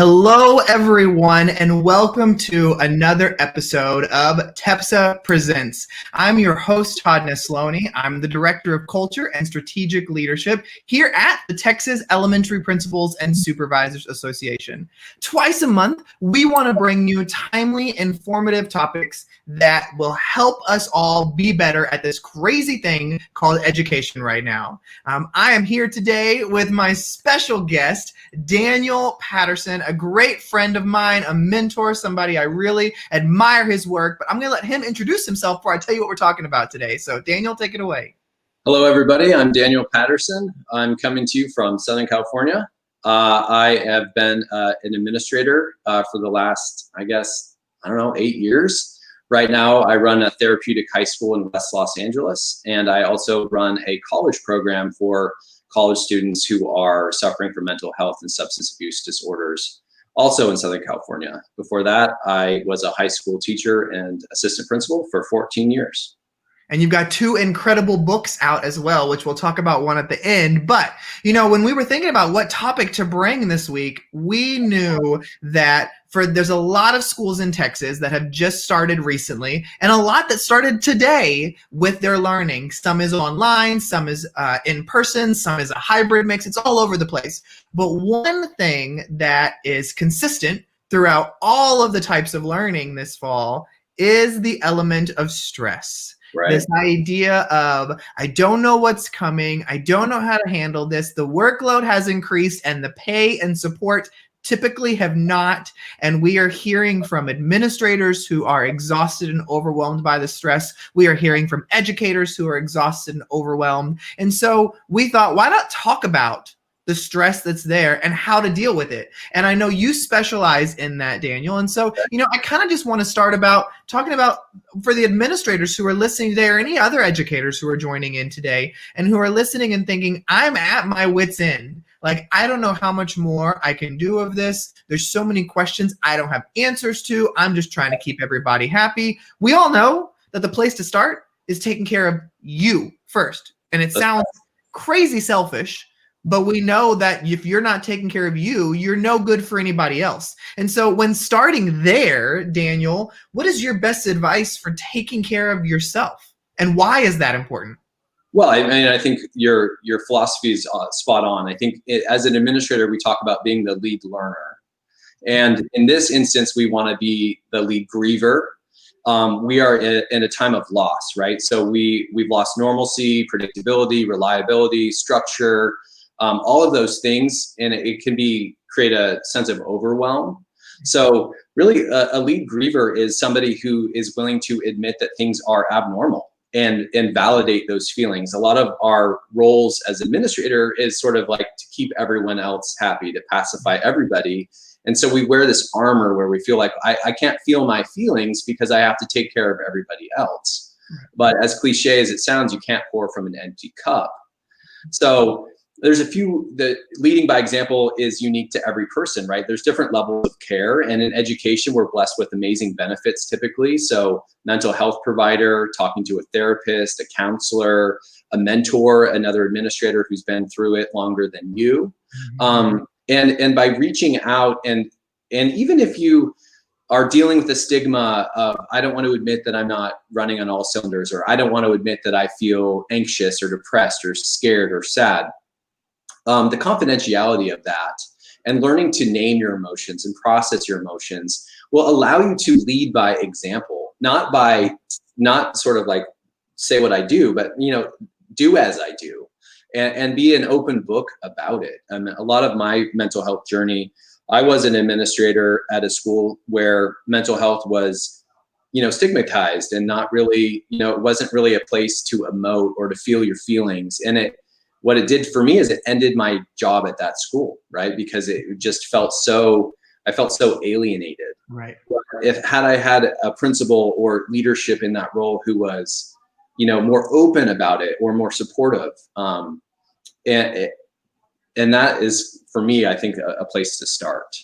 Hello, everyone, and welcome to another episode of TEPSA Presents. I'm your host, Todd Nesloni. I'm the Director of Culture and Strategic Leadership here at the Texas Elementary Principals and Supervisors Association. Twice a month, we want to bring you timely, informative topics that will help us all be better at this crazy thing called education right now. I am here today with my special guest, Daniel Patterson, a great friend of mine, a mentor, somebody I really admire his work, but I'm going to let him introduce himself before I tell you what we're talking about today. So Daniel, take it away. Hello, everybody. I'm Daniel Patterson. I'm coming to you from Southern California. I have been an administrator for the last, 8 years. Right now, I run a therapeutic high school in West Los Angeles, and I also run a college program for college students who are suffering from mental health and substance abuse disorders, also in Southern California. Before that, I was a high school teacher and assistant principal for 14 years. And you've got two incredible books out as well, which we'll talk about one at the end. But, when we were thinking about what topic to bring this week, we knew that there's a lot of schools in Texas that have just started recently and a lot that started today with their learning. Some is online, some is in person, some is a hybrid mix. It's all over the place. But one thing that is consistent throughout all of the types of learning this fall is the element of stress. Right. This idea of, I don't know what's coming. I don't know how to handle this. The workload has increased and the pay and support typically have not. And we are hearing from administrators who are exhausted and overwhelmed by the stress. We are hearing from educators who are exhausted and overwhelmed. And so we thought, why not talk about the stress that's there and how to deal with it? And I know you specialize in that, Daniel. And so, I kind of just want to start about talking about, for the administrators who are listening today, or any other educators who are joining in today and who are listening and thinking, I'm at my wit's end. Like, I don't know how much more I can do of this. There's so many questions I don't have answers to. I'm just trying to keep everybody happy. We all know that the place to start is taking care of you first. And it sounds crazy selfish, but we know that if you're not taking care of you, you're no good for anybody else. And so when starting there, Daniel, what is your best advice for taking care of yourself? And why is that important? Well, I think your philosophy is spot on. I think as an administrator, we talk about being the lead learner. And in this instance, we want to be the lead griever. We are in a time of loss, right? So we've lost normalcy, predictability, reliability, structure, all of those things, and it can create a sense of overwhelm. So really, a lead griever is somebody who is willing to admit that things are abnormal and validate those feelings. A lot of our roles as administrator is sort of like to keep everyone else happy, to pacify everybody. And so we wear this armor where we feel like I can't feel my feelings because I have to take care of everybody else. But as cliche as it sounds, you can't pour from an empty cup. So there's the leading by example is unique to every person, right? There's different levels of care, and in education, we're blessed with amazing benefits typically. So mental health provider, talking to a therapist, a counselor, a mentor, another administrator who's been through it longer than you. And by reaching out, and even if you are dealing with the stigma of, I don't want to admit that I'm not running on all cylinders, or I don't want to admit that I feel anxious or depressed or scared or sad. The confidentiality of that and learning to name your emotions and process your emotions will allow you to lead by example, not sort of like say what I do, but do as I do, and be an open book about it. A lot of my mental health journey, I was an administrator at a school where mental health was stigmatized and not really, it wasn't really a place to emote or to feel your feelings. And what it did for me is it ended my job at that school, right? Because it just felt I felt so alienated. Right. Had I had a principal or leadership in that role who was, more open about it or more supportive, and that is, for me, I think a place to start.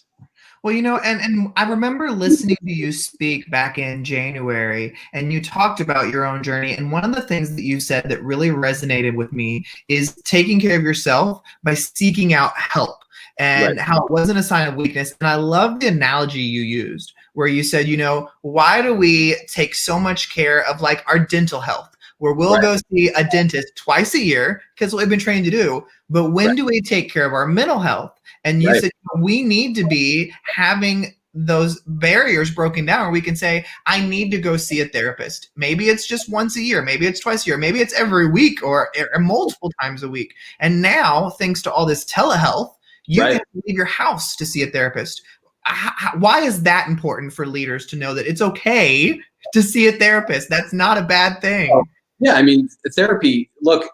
Well, and I remember listening to you speak back in January, and you talked about your own journey. And one of the things that you said that really resonated with me is taking care of yourself by seeking out help. and how it wasn't a sign of weakness. And I love the analogy you used where you said, why do we take so much care of like our dental health? Where we'll go see a dentist twice a year because what we've been trained to do. But when do we take care of our mental health? And you said we need to be having those barriers broken down where we can say, I need to go see a therapist. Maybe it's just once a year. Maybe it's twice a year. Maybe it's every week or multiple times a week. And now, thanks to all this telehealth, you can leave your house to see a therapist. Why is that important for leaders to know that it's okay to see a therapist? That's not a bad thing. Yeah, I mean, therapy, look,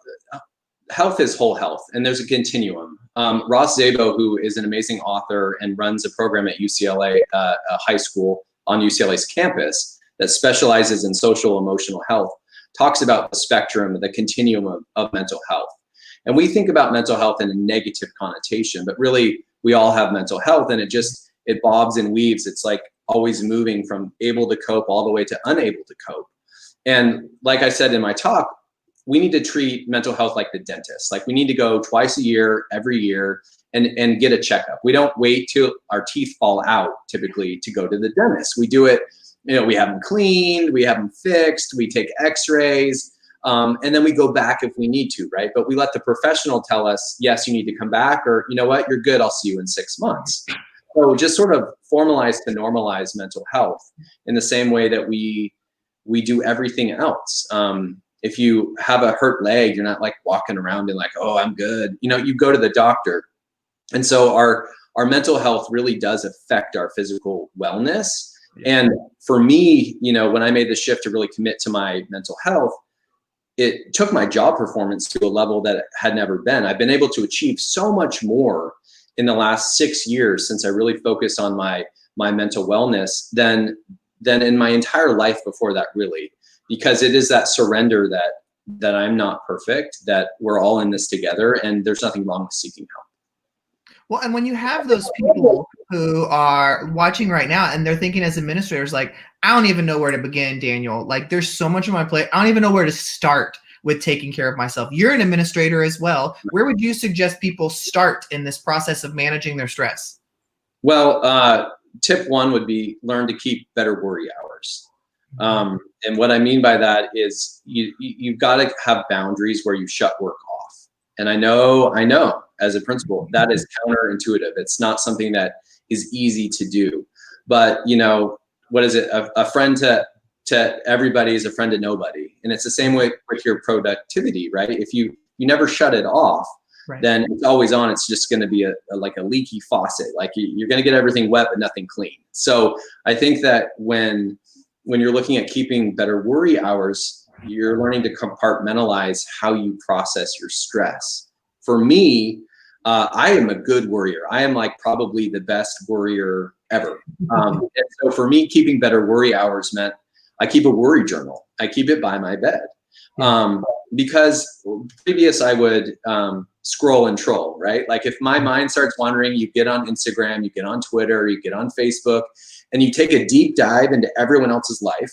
health is whole health, and there's a continuum. Ross Szabo, who is an amazing author and runs a program at UCLA, a high school on UCLA's campus that specializes in social emotional health, talks about the spectrum, the continuum of mental health. And we think about mental health in a negative connotation, but really we all have mental health, and it bobs and weaves. It's like always moving from able to cope all the way to unable to cope. And like I said in my talk, we need to treat mental health like the dentist. Like we need to go twice a year, every year, and get a checkup. We don't wait till our teeth fall out typically to go to the dentist. We do it, we have them cleaned, we have them fixed, we take x-rays, and then we go back if we need to, right? But we let the professional tell us, yes, you need to come back, or you know what, you're good, I'll see you in 6 months. So just sort of formalize to normalize mental health in the same way that we do everything else. If you have a hurt leg, you're not like walking around and like, oh, I'm good. You go to the doctor. And so our mental health really does affect our physical wellness. And for me, when I made the shift to really commit to my mental health, it took my job performance to a level that it had never been. I've been able to achieve so much more in the last 6 years since I really focused on my mental wellness than in my entire life before that, really, because it is that surrender that I'm not perfect, that we're all in this together, and there's nothing wrong with seeking help. Well, and when you have those people who are watching right now and they're thinking as administrators, like, I don't even know where to begin, Daniel. Like, there's so much on my plate. I don't even know where to start with taking care of myself. You're an administrator as well. Where would you suggest people start in this process of managing their stress? Well, tip one would be learn to keep better worry hours. And what I mean by that is you've got to have boundaries where you shut work off. And I know as a principal, that is counterintuitive. It's not something that is easy to do, but what is it? A friend to everybody is a friend to nobody. And it's the same way with your productivity, right? If you never shut it off, then it's always on. It's just going to be like a leaky faucet. Like you're going to get everything wet, but nothing clean. So I think that when you're looking at keeping better worry hours, you're learning to compartmentalize how you process your stress. For me, I am a good worrier. I am like probably the best worrier ever. And so for me, keeping better worry hours meant I keep a worry journal. I keep it by my bed. Because previous I would scroll and troll, right? Like if my mind starts wandering, you get on Instagram, you get on Twitter, you get on Facebook, and you take a deep dive into everyone else's life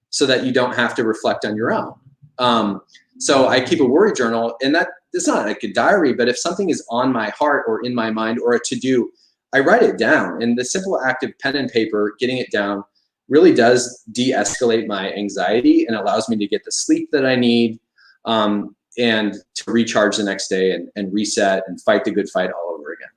so that you don't have to reflect on your own. So I keep a worry journal, and that it's not like a diary, but if something is on my heart or in my mind or a to-do, I write it down. And the simple act of pen and paper, getting it down, really does de-escalate my anxiety and allows me to get the sleep that I need and to recharge the next day and reset and fight the good fight all over again.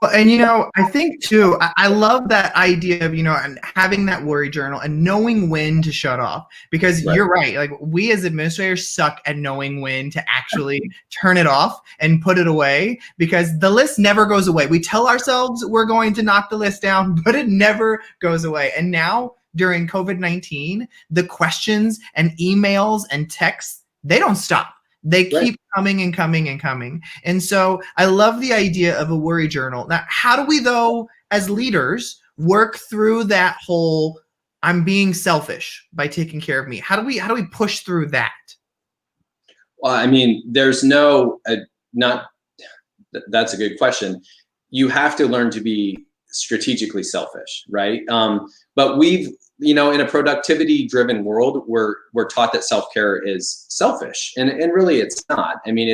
Well, and I think too, I love that idea of, and having that worry journal and knowing when to shut off, because you're right. Like we as administrators suck at knowing when to actually turn it off and put it away, because the list never goes away. We tell ourselves we're going to knock the list down, but it never goes away. And now during COVID-19, the questions and emails and texts, they don't stop. They keep coming and coming and coming. And so I love the idea of a worry journal. Now, how do we, though, as leaders, work through that whole I'm being selfish by taking care of me? How do we push through that? Well, I mean, there's that's a good question. You have to learn to be strategically selfish, right? But we've, in a productivity-driven world, we're taught that self-care is selfish, and really it's not. I mean,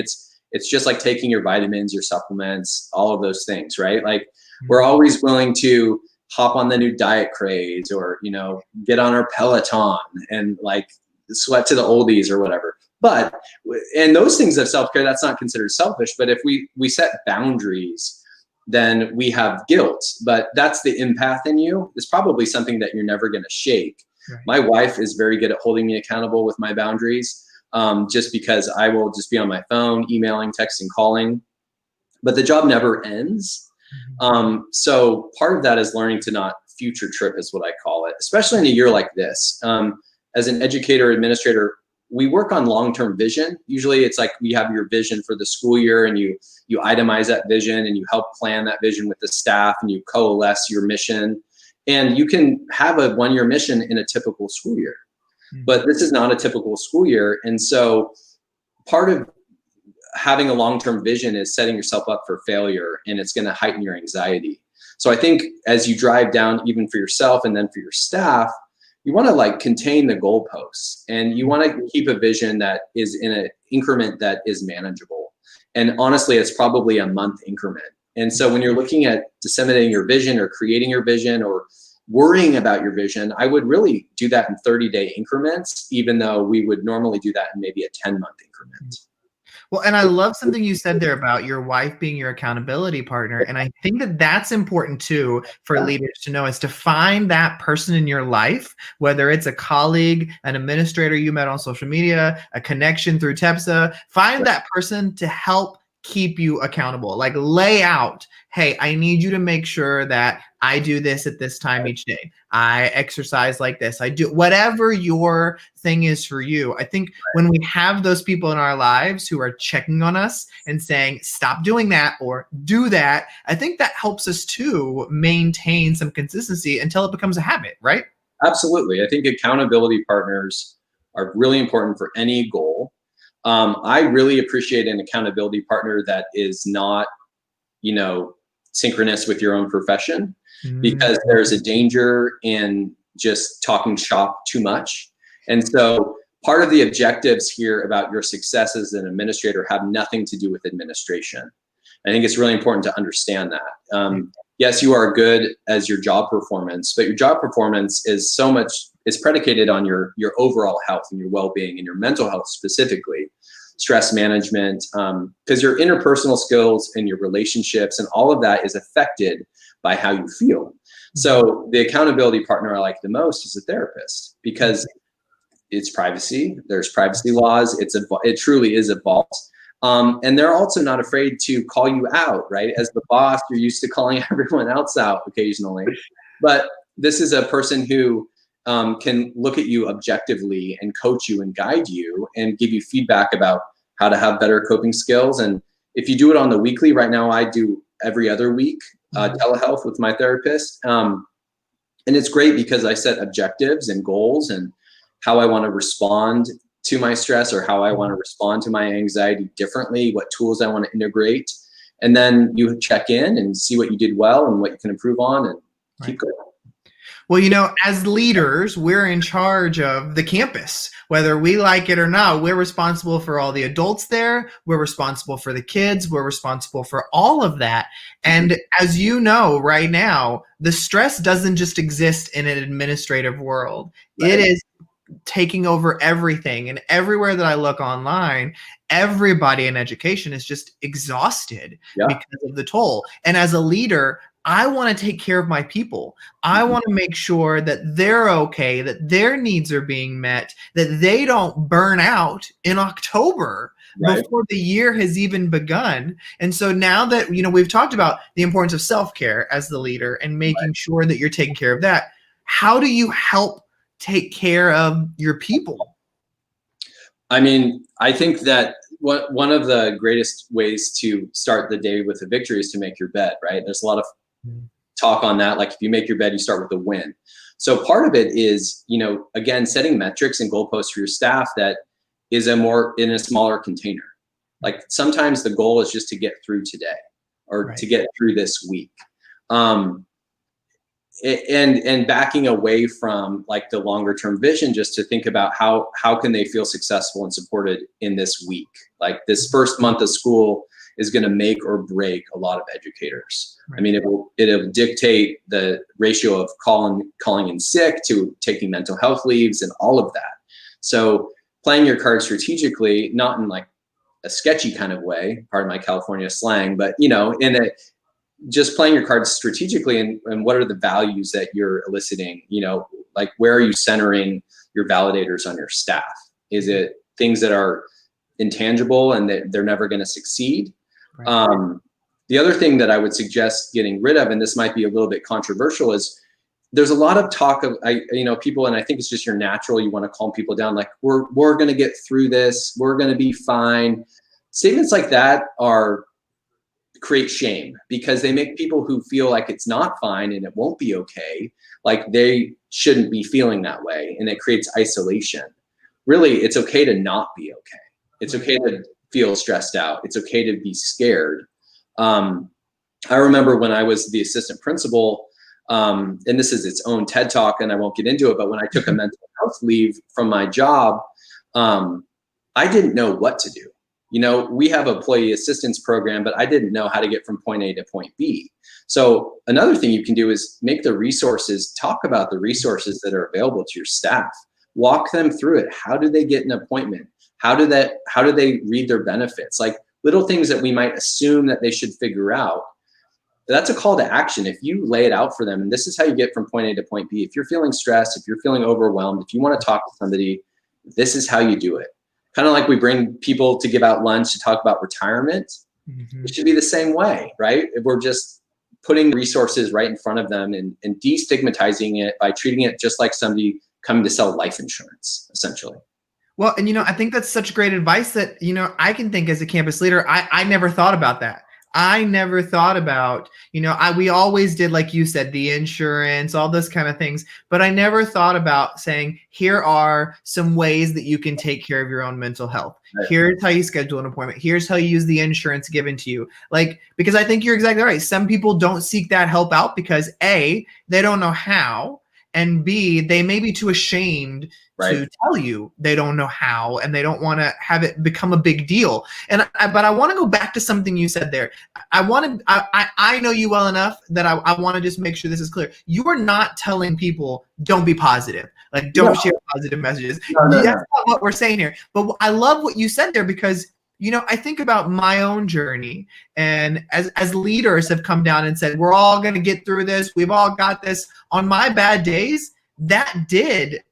It's just like taking your vitamins, your supplements, all of those things, right? Like we're always willing to hop on the new diet craze, or, you know, get on our Peloton and like sweat to the oldies or whatever. But, and those things of self-care, that's not considered selfish. But if we set boundaries, then we have guilt. But that's the empath in you. It's probably something that you're never going to shake. Right. My wife is very good at holding me accountable with my boundaries, just because I will just be on my phone, emailing, texting, calling, but the job never ends. So part of that is learning to not future trip, is what I call it, especially in a year like this. As an educator, administrator, we work on long-term vision. Usually it's like we have your vision for the school year, and you itemize that vision, and you help plan that vision with the staff, and you coalesce your mission. And you can have a one-year mission in a typical school year, but this is not a typical school year. And so part of having a long-term vision is setting yourself up for failure, and it's going to heighten your anxiety. So I think as you drive down, even for yourself and then for your staff, you want to like contain the goalposts, and you want to keep a vision that is in an increment that is manageable. And honestly, it's probably a month increment. And so when you're looking at disseminating your vision or creating your vision or worrying about your vision, I would really do that in 30-day increments, even though we would normally do that in maybe a 10-month increment. Well, and I love something you said there about your wife being your accountability partner. And I think that that's important too for leaders to know, is to find that person in your life, whether it's a colleague, an administrator you met on social media, a connection through TEPSA, find that person to help keep you accountable. Like lay out, hey, I need you to make sure that I do this at this time each day. I exercise like this. I do whatever your thing is for you. I think when we have those people in our lives who are checking on us and saying, stop doing that or do that, I think that helps us to maintain some consistency until it becomes a habit, right? Absolutely. I think accountability partners are really important for any goal. I really appreciate an accountability partner that is not, you know, synchronous with your own profession, because there's a danger in just talking shop too much. And so part of the objectives here about your success as an administrator have nothing to do with administration. I think it's really important to understand that. Yes, you are good as your job performance, but your job performance is predicated on your overall health and your well-being and your mental health, specifically stress management, because your interpersonal skills and your relationships and all of that is affected by how you feel. So the accountability partner I like the most is a therapist, because it's privacy. There's privacy laws. It truly is a vault. And they're also not afraid to call you out, right? As the boss, you're used to calling everyone else out occasionally. But this is a person who can look at you objectively and coach you and guide you and give you feedback about how to have better coping skills. And if you do it on the weekly, right now I do every other week telehealth with my therapist. And it's great because I set objectives and goals and how I want to respond to my stress or how I want to respond to my anxiety differently, what tools I want to integrate. And then you check in and see what you did well and what you can improve on, and keep going. Well, you know, as leaders, we're in charge of the campus. Whether we like it or not, we're responsible for all the adults there. We're responsible for the kids. We're responsible for all of that. And as you know, right now, the stress doesn't just exist in an administrative world. Right. It is taking over everything. And everywhere that I look online, everybody in education is just exhausted because of the toll. And as a leader, I want to take care of my people. I want to make sure that they're okay, that their needs are being met, that they don't burn out in October before the year has even begun. And so now that, you know, we've talked about the importance of self-care as the leader and making sure that you're taking care of that, how do you help take care of your people? I mean, I think that one of the greatest ways to start the day with a victory is to make your bed, right? There's a lot of talk on that. Like if you make your bed, you start with a win. So part of it is, you know, again, setting metrics and goalposts for your staff that is in a smaller container. Like sometimes the goal is just to get through today or to get through this week. and backing away from like the longer term vision, just to think about how can they feel successful and supported in this week. Like this first month of school is going to make or break a lot of educators. Right. I mean, it'll dictate the ratio of calling in sick to taking mental health leaves and all of that. So playing your cards strategically, not in like a sketchy kind of way, pardon my California slang, but you know, just playing your cards strategically, and what are the values that you're eliciting, you know, like where are you centering your validators on your staff? Is it things that are intangible and that they're never going to succeed? Right. The other thing that I would suggest getting rid of, and this might be a little bit controversial, is there's a lot of talk of, people, and I think it's just your natural, you want to calm people down, like we're going to get through this, we're going to be fine. Statements like that create shame, because they make people who feel like it's not fine and it won't be okay, like they shouldn't be feeling that way, and it creates isolation. Really, it's okay to not be okay. It's okay to feel stressed out. It's okay to be scared. I remember when I was the assistant principal, and this is its own TED Talk, and I won't get into it, but when I took a mental health leave from my job, I didn't know what to do. You know, we have an employee assistance program, but I didn't know how to get from point A to point B. So another thing you can do is make the resources, talk about the resources that are available to your staff. Walk them through it. How do they get an appointment? How do they read their benefits? Like little things that we might assume that they should figure out. That's a call to action. If you lay it out for them, and this is how you get from point A to point B. If you're feeling stressed, if you're feeling overwhelmed, if you want to talk to somebody, this is how you do it. Kind of like we bring people to give out lunch to talk about retirement. Mm-hmm. It should be the same way, right? If we're just putting resources right in front of them and destigmatizing it by treating it just like somebody coming to sell life insurance, essentially. Well, and I think that's such great advice that, I can think as a campus leader, I never thought about that. I never thought about, we always did, like you said, the insurance, all those kind of things, but I never thought about saying, here are some ways that you can take care of your own mental health. Right. Here's how you schedule an appointment. Here's how you use the insurance given to you. Because I think you're exactly right. Some people don't seek that help out because A, they don't know how, and B, they may be too ashamed to tell you they don't know how, and they don't want to have it become a big deal. But I want to go back to something you said there. I know you well enough that I want to just make sure this is clear. You are not telling people don't be positive, like don't share positive messages. That's not what we're saying here. But I love what you said there, because I think about my own journey, and as leaders have come down and said, we're all going to get through this. We've all got this. On my bad days, that did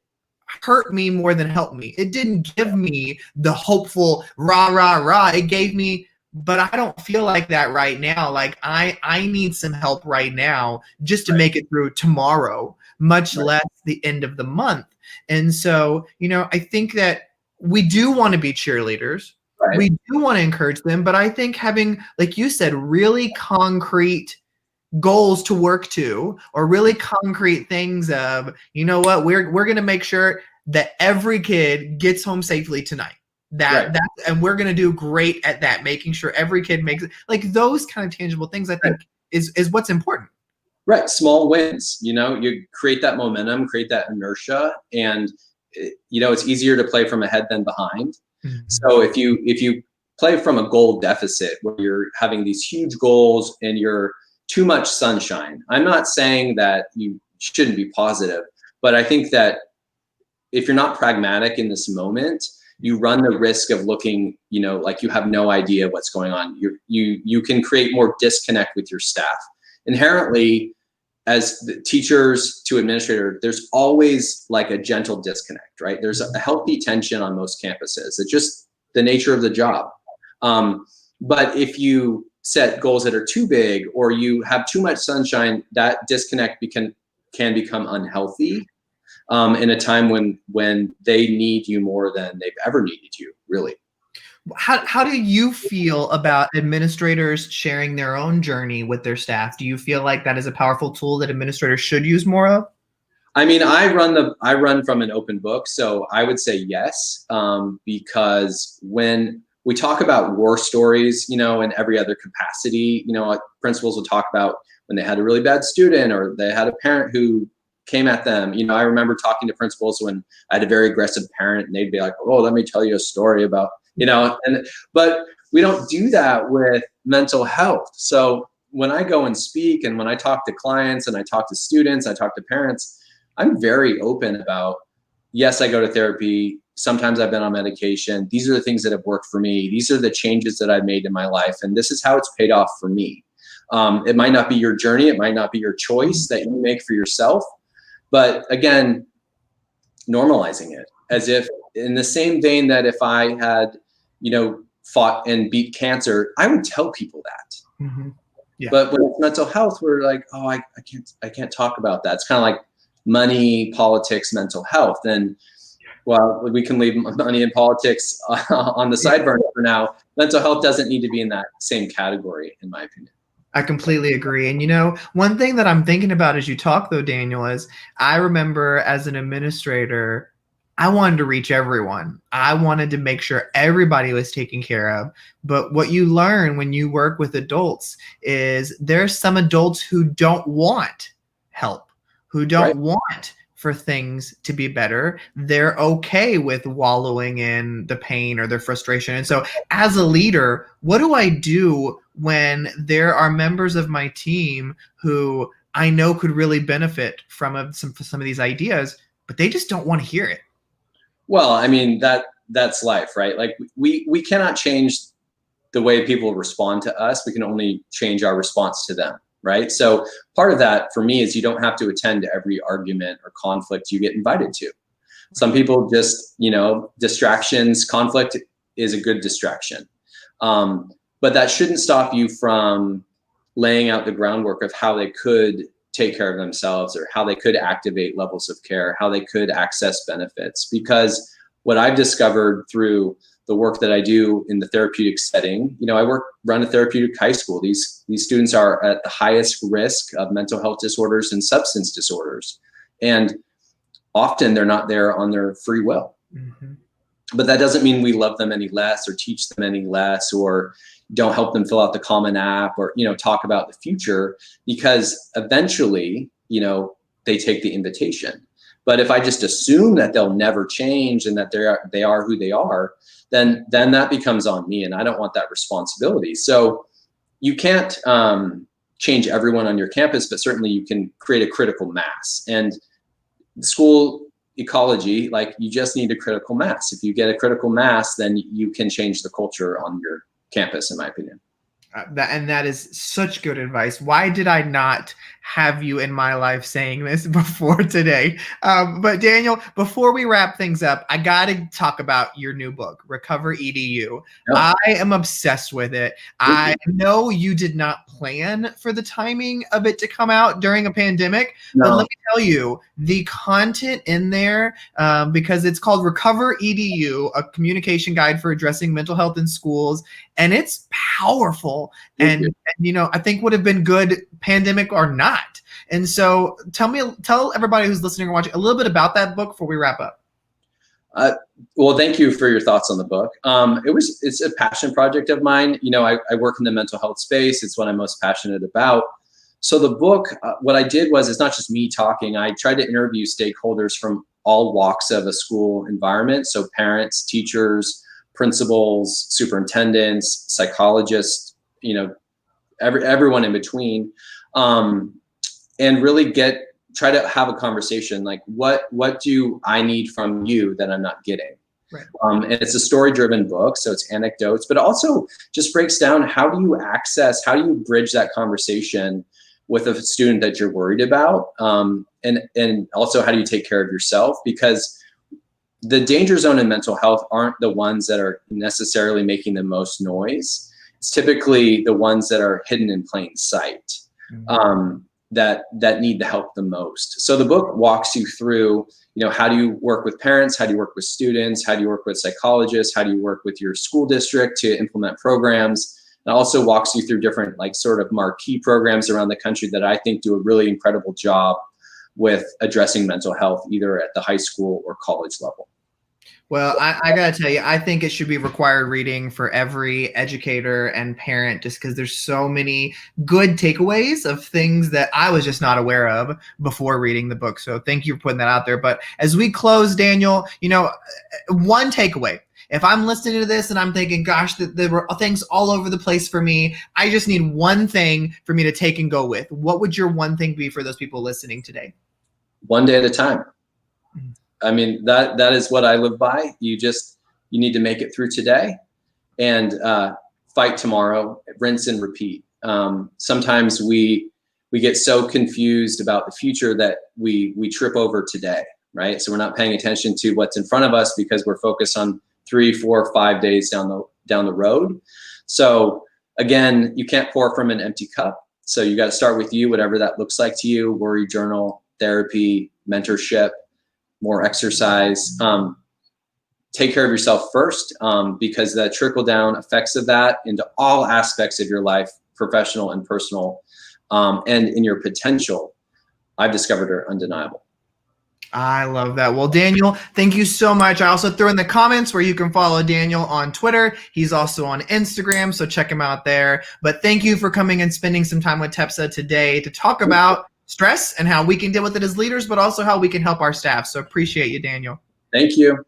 hurt me more than help me. It didn't give me the hopeful rah, rah, rah. It gave me, but I don't feel like that right now. Like I need some help right now just to make it through tomorrow, much less the end of the month. And so, I think that we do want to be cheerleaders. Right. We do want to encourage them, but I think having, like you said, really concrete goals to work to, or really concrete things of, we're going to make sure that every kid gets home safely tonight. And we're going to do great at that, making sure every kid makes it, like those kind of tangible things, I think is what's important. Right. Small wins, you create that momentum, create that inertia, and it's easier to play from ahead than behind. Mm-hmm. So if you play from a goal deficit where you're having these huge goals and you're too much sunshine, I'm not saying that you shouldn't be positive, but I think that if you're not pragmatic in this moment, you run the risk of looking, like you have no idea what's going on. You can create more disconnect with your staff. Inherently, as the teachers to administrator, there's always like a gentle disconnect, right? There's a healthy tension on most campuses. It's just the nature of the job. But if you set goals that are too big, or you have too much sunshine, that disconnect can become unhealthy in a time when they need you more than they've ever needed you, really. How do you feel about administrators sharing their own journey with their staff? Do you feel like that is a powerful tool that administrators should use more of? I mean, I run from an open book, so I would say yes, because when we talk about war stories, in every other capacity, principals will talk about when they had a really bad student or they had a parent who came at them. You know, I remember talking to principals when I had a very aggressive parent and they'd be like, oh, let me tell you a story about, you know, but we don't do that with mental health. So when I go and speak and when I talk to clients and I talk to students, I talk to parents, I'm very open about, yes, I go to therapy. Sometimes I've been on medication. These are the things that have worked for me. These are the changes that I've made in my life. And this is how it's paid off for me. It might not be your journey. It might not be your choice that you make for yourself. But again, normalizing it as if in the same vein that if I had, you know, fought and beat cancer, I would tell people that. Mm-hmm. Yeah. But with mental health, we're like, oh, I can't talk about that. It's kind of like money, politics, mental health. And well, we can leave money and politics on the side burner for now. Mental health doesn't need to be in that same category, in my opinion. I completely agree. And, you know, one thing that I'm thinking about as you talk, though, Daniel, is I remember as an administrator, I wanted to reach everyone. I wanted to make sure everybody was taken care of. But what you learn when you work with adults is there's some adults who don't want help, who don't want for things to be better. They're okay with wallowing in the pain or their frustration. And so as a leader, what do I do when there are members of my team who I know could really benefit from some of these ideas, but they just don't want to hear it? Well, I mean, that's life, right? Like we cannot change the way people respond to us. We can only change our response to them, right? So part of that for me is you don't have to attend to every argument or conflict you get invited to. Some people just, you know, distractions, conflict is a good distraction. But that shouldn't stop you from laying out the groundwork of how they could take care of themselves or how they could activate levels of care, how they could access benefits. Because what I've discovered through the work that I do in the therapeutic setting, you know, run a therapeutic high school. These students are at the highest risk of mental health disorders and substance disorders. And often they're not there on their free will. Mm-hmm. But that doesn't mean we love them any less or teach them any less or don't help them fill out the Common App or, you know, talk about the future, because eventually, you know, they take the invitation. But if I just assume that they'll never change and that they are who they are, then that becomes on me, and I don't want that responsibility. So you can't change everyone on your campus, but certainly you can create a critical mass. And school ecology, like, you just need a critical mass. If you get a critical mass, then you can change the culture on your campus, in my opinion. That is such good advice. Why did I not have you in my life saying this before today? But Daniel, before we wrap things up, I got to talk about your new book, RecoverEDU. I am obsessed with it. I know you did not plan for the timing of it to come out during a pandemic, but let me tell you, the content in there, because it's called RecoverEDU, a communication guide for addressing mental health in schools, and it's powerful. And you know, I think would have been good pandemic or not. And so tell everybody who's listening or watching a little bit about that book before we wrap up. Well, thank you for your thoughts on the book. It's a passion project of mine. You know, I work in the mental health space. It's what I'm most passionate about. So the book, what I did was, it's not just me talking. I tried to interview stakeholders from all walks of a school environment. So parents, teachers, principals, superintendents, psychologists, you know, everyone in between, and really try to have a conversation like, what do I need from you that I'm not getting? Right. And it's a story-driven book, so it's anecdotes, but also just breaks down how do you bridge that conversation with a student that you're worried about, and also how do you take care of yourself? Because the danger zone in mental health aren't the ones that are necessarily making the most noise. It's typically the ones that are hidden in plain sight, that need the help the most. So the book walks you through, you know, how do you work with parents? How do you work with students? How do you work with psychologists? How do you work with your school district to implement programs? And also walks you through different, like, sort of marquee programs around the country that I think do a really incredible job with addressing mental health, either at the high school or college level. Well, I gotta tell you, I think it should be required reading for every educator and parent, just because there's so many good takeaways of things that I was just not aware of before reading the book. So thank you for putting that out there. But as we close, Daniel, one takeaway. If I'm listening to this and I'm thinking, gosh, there were things all over the place for me, I just need one thing for me to take and go with. What would your one thing be for those people listening today? One day at a time. I mean, that is what I live by. You need to make it through today and fight tomorrow, rinse and repeat. Sometimes we get so confused about the future that we trip over today, right? So we're not paying attention to what's in front of us because we're focused on 3, 4, 5 days down the road. So again, you can't pour from an empty cup. So you got to start with you, whatever that looks like to you: worry journal, therapy, mentorship, more exercise. Take care of yourself first, because the trickle down effects of that into all aspects of your life, professional and personal, and in your potential, I've discovered are undeniable. I love that. Well, Daniel, thank you so much. I also threw in the comments where you can follow Daniel on Twitter. He's also on Instagram, so check him out there. But thank you for coming and spending some time with TEPSA today to talk about stress and how we can deal with it as leaders, but also how we can help our staff. So appreciate you, Daniel. Thank you.